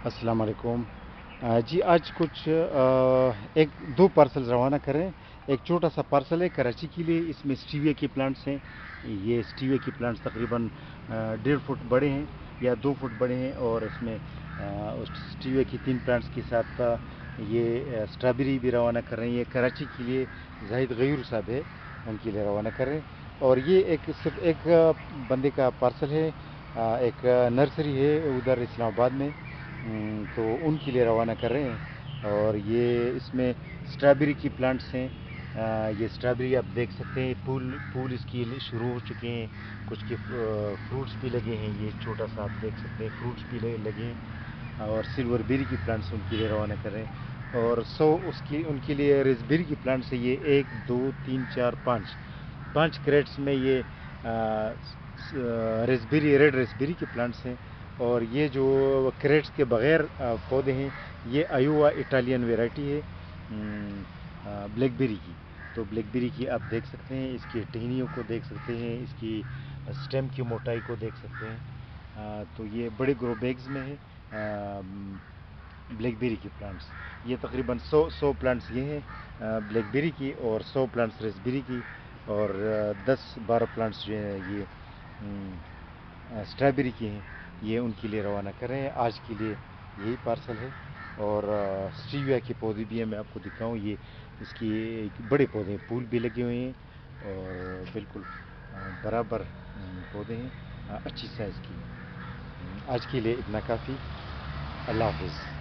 अस्सलाम वालेकुम। जी आज कुछ एक दो पार्सल रवाना करें। एक छोटा सा पार्सल है कराची के लिए। इसमें स्टीविया के प्लांट्स हैं। ये स्टीविया के प्लांट्स तकरीबन 1.5 फुट बड़े हैं या 2 फुट बड़े हैं। और इसमें उस स्टीविया की 3 प्लांट्स के साथ ये स्ट्रॉबेरी भी रवाना कर रहे हैं। ये कराची के लिए जाहिद गयूर साहब है, उनके लिए रवाना कर रहे हैं। और ये सिर्फ एक बंदे का पार्सल है। एक नर्सरी है उधर इस्लामाबाद में, तो उनके लिए रवाना कर रहे हैं। और ये इसमें स्ट्रॉबेरी की प्लांट्स हैं। ये स्ट्रॉबेरी आप देख सकते हैं, फूल फूल इसकी शुरू हो चुके हैं। कुछ के फ्रूट्स भी लगे हैं। ये छोटा सा आप देख सकते हैं, फ्रूट्स भी लगे हैं। और सिल्वर बेरी की प्लांट्स उनके लिए रवाना कर रहे हैं। और 100 उसकी उनके लिए रेसबेरी की प्लांट्स है। ये 1 2 3 4 5 5 क्रेट्स में ये रेसबेरी, रेड रेसबेरी के प्लांट्स हैं। और ये जो क्रेट्स के बगैर पौधे हैं, ये आयोवा इटालियन वैरायटी है ब्लैकबेरी की। तो ब्लैकबेरी की आप देख सकते हैं, इसकी टहनियों को देख सकते हैं, इसकी स्टेम की मोटाई को देख सकते हैं। तो ये बड़े ग्रो बैग्स में है ब्लैकबेरी की प्लांट्स। ये तकरीबन 100 प्लांट्स ये हैं ब्लैकबेरी की, और 100 प्लांट्स रेसबेरी की, और 10-12 प्लांट्स जो हैं ये स्ट्रॉबेरी के हैं। ये उनके लिए रवाना कर रहे हैं। आज के लिए यही पार्सल है। और स्टीविया के पौधे भी हैं, मैं आपको दिखाऊं। ये इसकी बड़े पौधे हैं, फूल भी लगे हुए हैं, और बिल्कुल बराबर पौधे हैं अच्छी साइज़ की। आज के लिए इतना काफ़ी। अल्लाह हाफिज़।